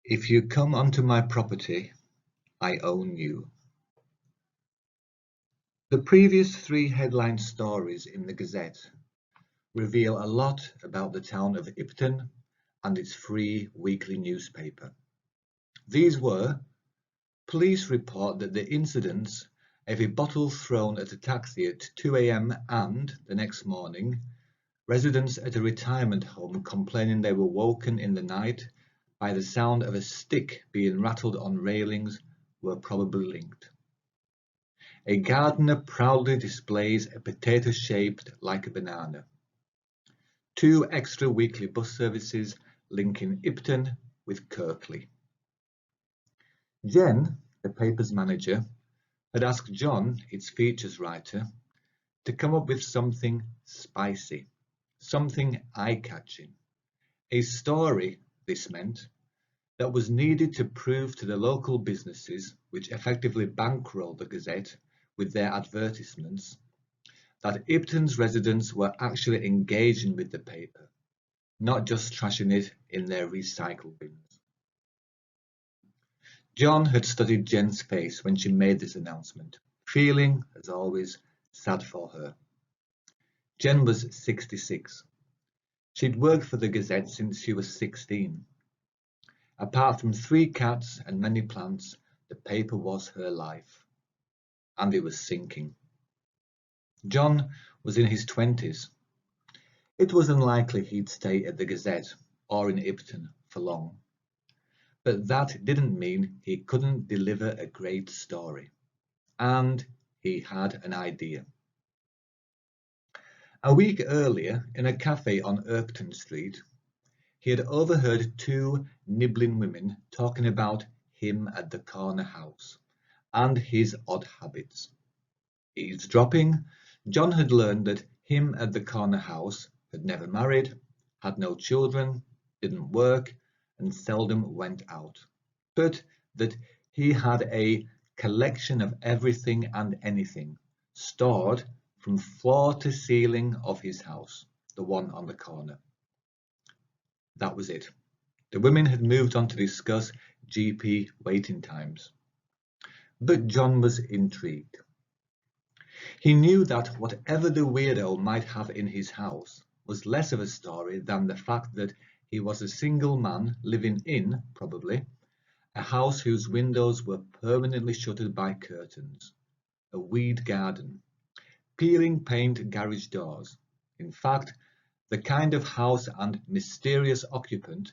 If you come onto my property, I own you. The previous three headline stories in the Gazette reveal a lot about the town of Ipton and its free weekly newspaper. These were: police report that the incidents of a bottle thrown at a taxi at 2 a.m. and, the next morning, residents at a retirement home complaining they were woken in the night by the sound of a stick being rattled on railings were probably linked. A gardener proudly displays a potato shaped like a banana. 2 extra weekly bus services linking Ipton with Kirkley. Jen, the paper's manager, had asked John, its features writer, to come up with something spicy, something eye-catching. A story, this meant, that was needed to prove to the local businesses, which effectively bankrolled the Gazette with their advertisements, that Ipton's residents were actually engaging with the paper, not just trashing it in their recycle bins. John had studied Jen's face when she made this announcement, feeling, as always, sad for her. Jen was 66. She'd worked for the Gazette since she was 16. Apart from 3 cats and many plants, the paper was her life. And it was sinking. John was in his 20s. It was unlikely he'd stay at the Gazette or in Ipton for long. But that didn't mean he couldn't deliver a great story. And he had an idea. A week earlier, in a cafe on Erpton Street, he had overheard 2 nibbling women talking about him at the corner house and his odd habits. Eavesdropping, John had learned that him at the corner house had never married, had no children, didn't work, and seldom went out, but that he had a collection of everything and anything stored from floor to ceiling of his house, the one on the corner. That was it. The women had moved on to discuss GP waiting times. But John was intrigued. He knew that whatever the weirdo might have in his house was less of a story than the fact that he was a single man living in, probably, a house whose windows were permanently shuttered by curtains, a weed garden, peeling paint garage doors. In fact, the kind of house and mysterious occupant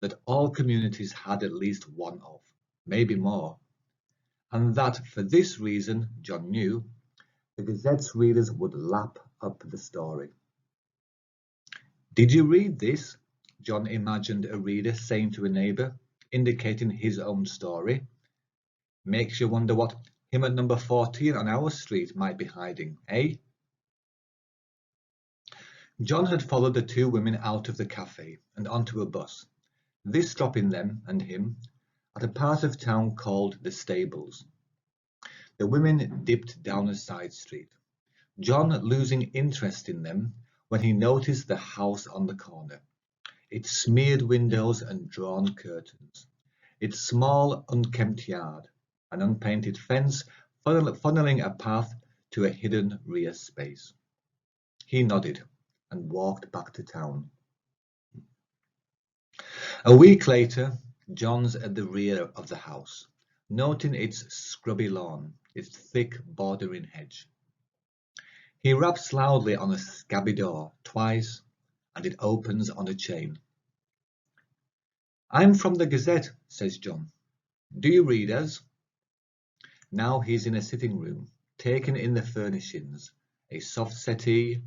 that all communities had at least one of, maybe more. And that for this reason, John knew, the Gazette's readers would lap up the story. "Did you read this?" John imagined a reader saying to a neighbour, indicating his own story. "Makes you wonder what him at number 14 on our street might be hiding, eh?" John had followed the 2 women out of the cafe and onto a bus, this stopping them and him at a part of town called the Stables. The women dipped down a side street, John losing interest in them when he noticed the house on the corner, its smeared windows and drawn curtains, its small unkempt yard, an unpainted fence funneling a path to a hidden rear space. He nodded and walked back to town. A week later, John's at the rear of the house, noting its scrubby lawn, its thick bordering hedge. He raps loudly on a scabby door twice, and it opens on a chain. "I'm from the Gazette," says John. "Do you read us?" Now he's in a sitting room, taking in the furnishings, a soft settee,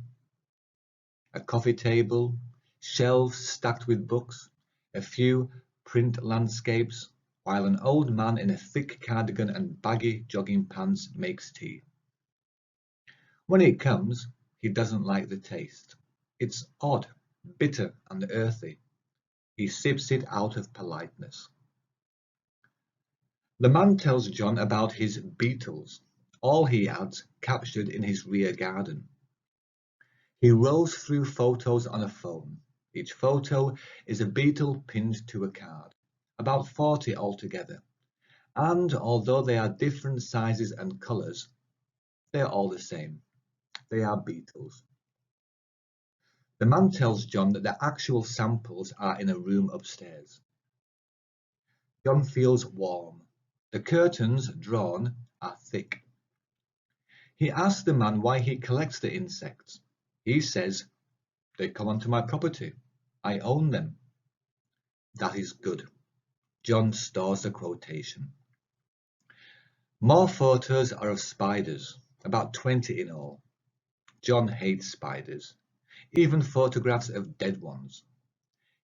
a coffee table, shelves stacked with books, a few print landscapes, while an old man in a thick cardigan and baggy jogging pants makes tea. When it comes, he doesn't like the taste. It's odd, bitter and earthy. He sips it out of politeness. The man tells John about his beetles, all he adds captured in his rear garden. He rolls through photos on a phone. Each photo is a beetle pinned to a card, about 40 altogether, and although they are different sizes and colours, they are all the same. They are beetles. The man tells John that the actual samples are in a room upstairs. John feels warm. The curtains, drawn, are thick. He asks the man why he collects the insects. He says, "They come onto my property. I own them." That is good. John stores the quotation. More photos are of spiders, about 20 in all. John hates spiders, even photographs of dead ones.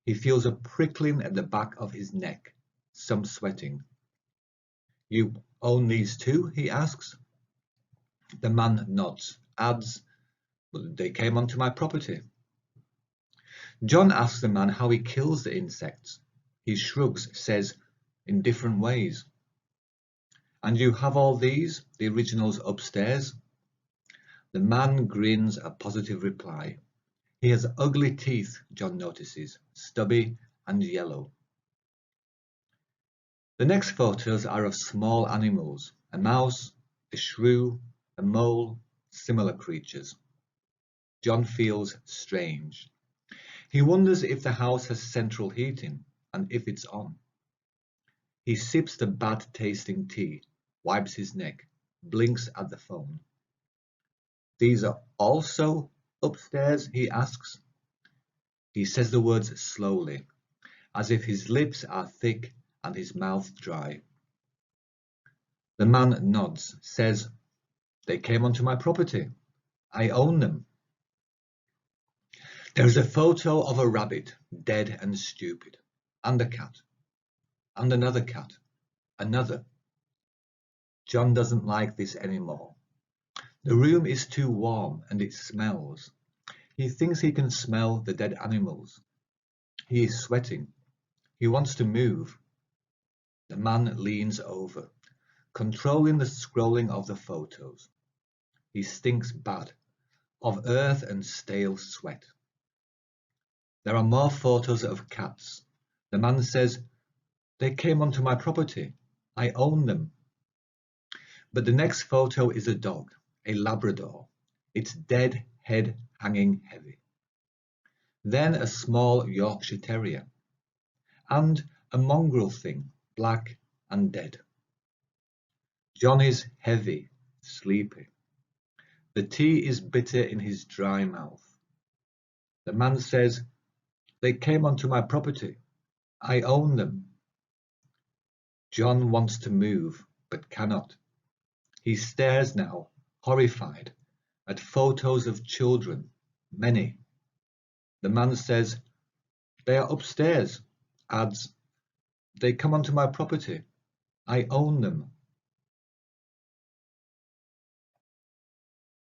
He feels a prickling at the back of his neck, some sweating. "You own these too?" he asks. The man nods, adds, "Well, they came onto my property." John asks the man how he kills the insects. He shrugs, says, "In different ways." "And you have all these, the originals upstairs?" The man grins a positive reply. He has ugly teeth, John notices, stubby and yellow. The next photos are of small animals, a mouse, a shrew, a mole, similar creatures. John feels strange. He wonders if the house has central heating and if it's on. He sips the bad-tasting tea, wipes his neck, blinks at the phone. "These are also upstairs?" he asks. He says the words slowly, as if his lips are thick and his mouth dry. The man nods, says, "They came onto my property. I own them." There is a photo of a rabbit, dead and stupid, and a cat, and another cat, another. John doesn't like this anymore. The room is too warm and it smells. He thinks he can smell the dead animals. He is sweating. He wants to move. The man leans over, controlling the scrolling of the photos. He stinks bad, of earth and stale sweat. There are more photos of cats. The man says, "They came onto my property. I own them." But the next photo is a dog, a Labrador, its dead head hanging heavy. Then a small Yorkshire Terrier, and a mongrel thing, black and dead. John is heavy, sleepy. The tea is bitter in his dry mouth. The man says, "They came onto my property. I own them." John wants to move, but cannot. He stares now, horrified, at photos of children, many. The man says, "They are upstairs," adds, "They come onto my property. I own them."